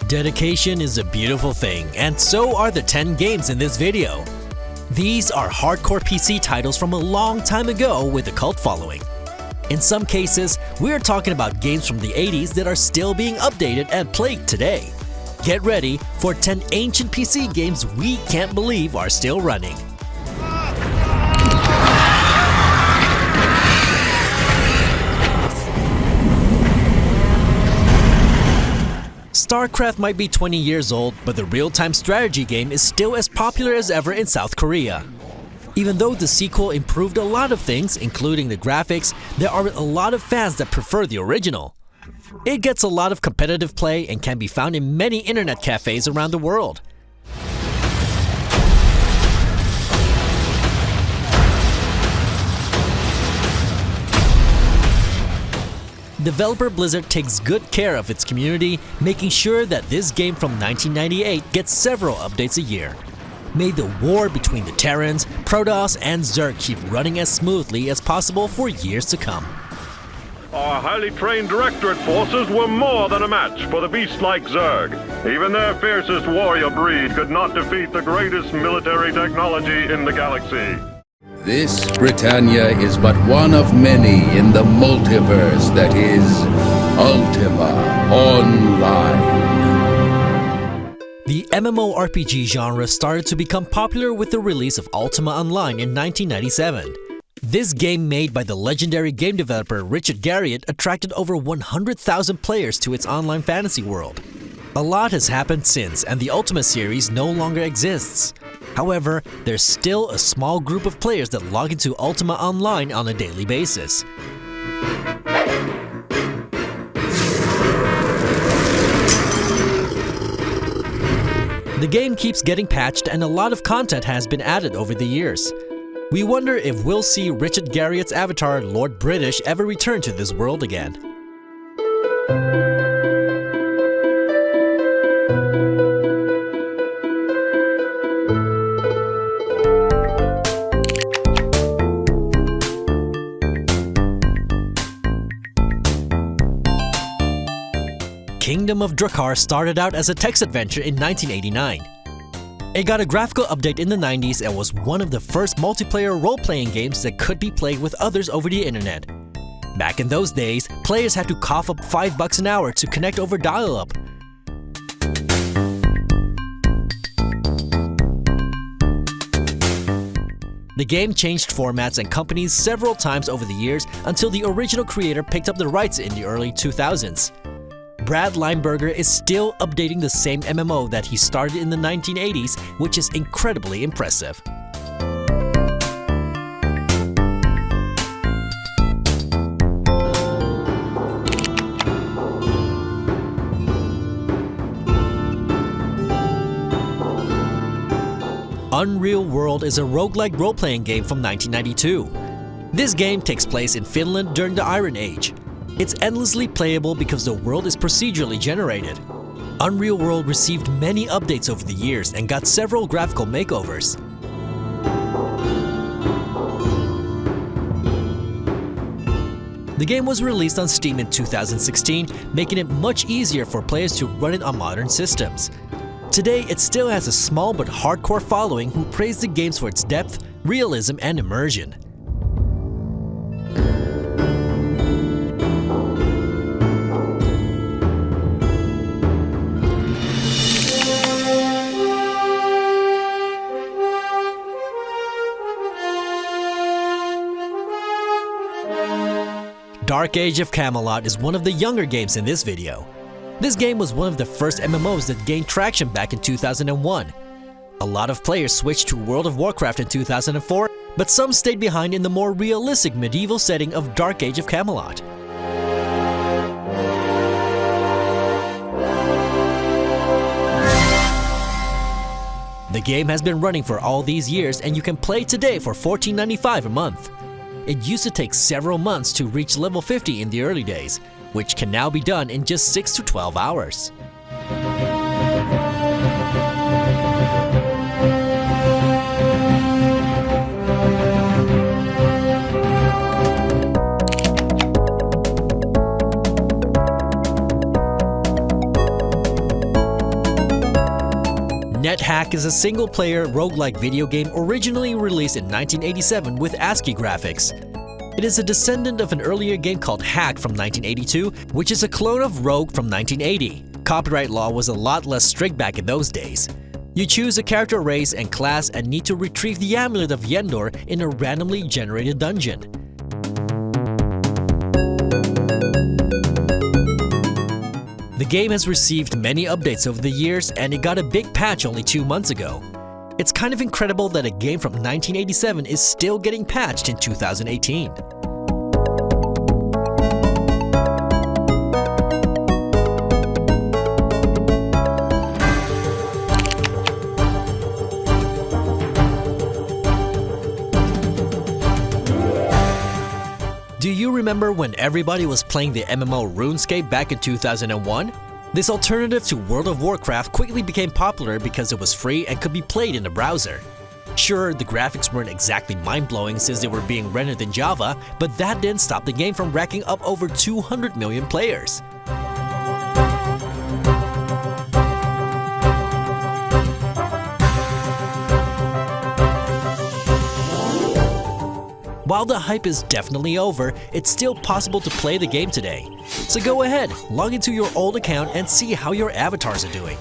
Dedication is a beautiful thing, and so are the 10 games in this video. These are hardcore PC titles from a long time ago with a cult following. In some cases, we're talking about games from the 80s that are still being updated and played today. Get ready for 10 ancient PC games we can't believe are still running. StarCraft might be 20 years old, but the real-time strategy game is still as popular as ever in South Korea. Even though the sequel improved a lot of things, including the graphics, there are a lot of fans that prefer the original. It gets a lot of competitive play and can be found in many internet cafes around the world. Developer Blizzard takes good care of its community, making sure that this game from 1998 gets several updates a year. May the war between the Terrans, Protoss, and Zerg keep running as smoothly as possible for years to come. Our highly trained Directorate forces were more than a match for the beast-like Zerg. Even their fiercest warrior breed could not defeat the greatest military technology in the galaxy. This Britannia is but one of many in the multiverse that is Ultima Online. The MMORPG genre started to become popular with the release of Ultima Online in 1997. This game made by the legendary game developer Richard Garriott attracted over 100,000 players to its online fantasy world. A lot has happened since, and the Ultima series no longer exists. However, there's still a small group of players that log into Ultima Online on a daily basis. The game keeps getting patched and a lot of content has been added over the years. We wonder if we'll see Richard Garriott's avatar Lord British ever return to this world again. Kingdom of Drakkar started out as a text adventure in 1989. It got a graphical update in the 90s and was one of the first multiplayer role-playing games that could be played with others over the internet. Back in those days, players had to cough up $5 an hour to connect over dial-up. The game changed formats and companies several times over the years until the original creator picked up the rights in the early 2000s. Brad Lineberger is still updating the same MMO that he started in the 1980s, which is incredibly impressive. Unreal World is a roguelike role-playing game from 1992. This game takes place in Finland during the Iron Age. It's endlessly playable because the world is procedurally generated. Unreal World received many updates over the years and got several graphical makeovers. The game was released on Steam in 2016, making it much easier for players to run it on modern systems. Today, it still has a small but hardcore following who praise the games for its depth, realism, and immersion. Dark Age of Camelot is one of the younger games in this video. This game was one of the first MMOs that gained traction back in 2001. A lot of players switched to World of Warcraft in 2004, but some stayed behind in the more realistic medieval setting of Dark Age of Camelot. The game has been running for all these years and you can play today for $14.95 a month. It used to take several months to reach level 50 in the early days, which can now be done in just 6 to 12 hours. NetHack is a single-player roguelike video game originally released in 1987 with ASCII graphics. It is a descendant of an earlier game called Hack from 1982, which is a clone of Rogue from 1980. Copyright law was a lot less strict back in those days. You choose a character race and class and need to retrieve the Amulet of Yendor in a randomly generated dungeon. The game has received many updates over the years, and it got a big patch only 2 months ago. It's kind of incredible that a game from 1987 is still getting patched in 2018. Do you remember when everybody was playing the MMO RuneScape back in 2001? This alternative to World of Warcraft quickly became popular because it was free and could be played in the browser. Sure, the graphics weren't exactly mind-blowing since they were being rendered in Java, but that didn't stop the game from racking up over 200 million players. While the hype is definitely over, it's still possible to play the game today. So go ahead, log into your old account and see how your avatars are doing.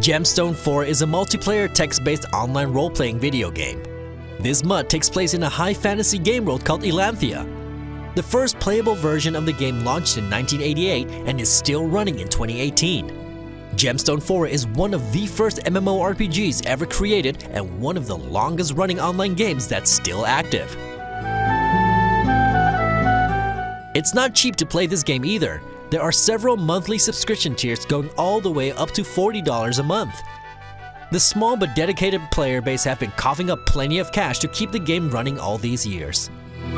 Gemstone IV is a multiplayer text-based online role-playing video game. This MUT takes place in a high fantasy game world called Elanthia. The first playable version of the game launched in 1988 and is still running in 2018. Gemstone IV is one of the first MMORPGs ever created and one of the longest-running online games that's still active. It's not cheap to play this game either. There are several monthly subscription tiers going all the way up to $40 a month. The small but dedicated player base have been coughing up plenty of cash to keep the game running all these years. It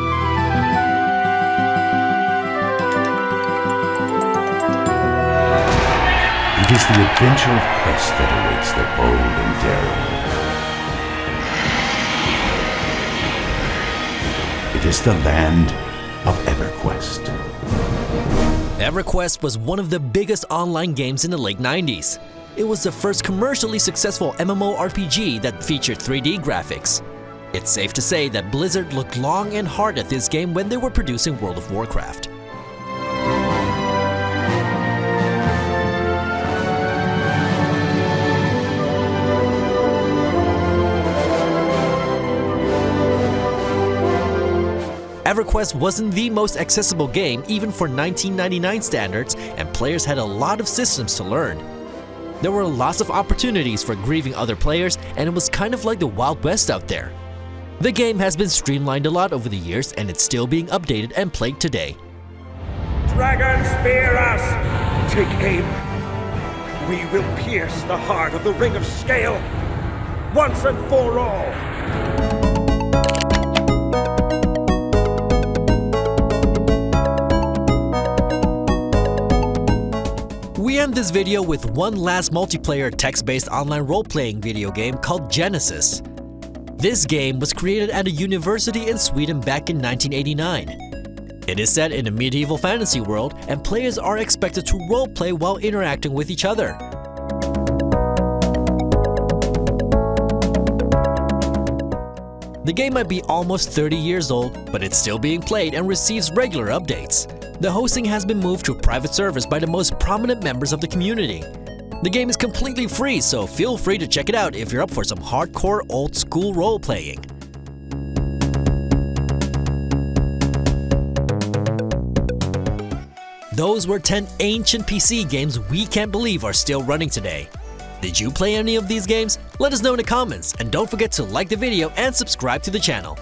is the adventure of quest that awaits the bold and daring. It is the land of Everquest. Everquest was one of the biggest online games in the late 90s. It was the first commercially successful MMORPG that featured 3D graphics. It's safe to say that Blizzard looked long and hard at this game when they were producing World of Warcraft. Everquest wasn't the most accessible game even for 1999 standards, and players had a lot of systems to learn. There were lots of opportunities for grieving other players, and it was kind of like the Wild West out there. The game has been streamlined a lot over the years, and it's still being updated and played today. Dragons fear us! Take aim! We will pierce the heart of the Ring of Scale, once and for all! We end this video with one last multiplayer text-based online role-playing video game called Genesis. This game was created at a university in Sweden back in 1989. It is set in a medieval fantasy world, and players are expected to role-play while interacting with each other. The game might be almost 30 years old, but it's still being played and receives regular updates. The hosting has been moved to private servers by the most prominent members of the community. The game is completely free, so feel free to check it out if you're up for some hardcore old-school role-playing. Those were 10 ancient PC games we can't believe are still running today. Did you play any of these games? Let us know in the comments, and don't forget to like the video and subscribe to the channel.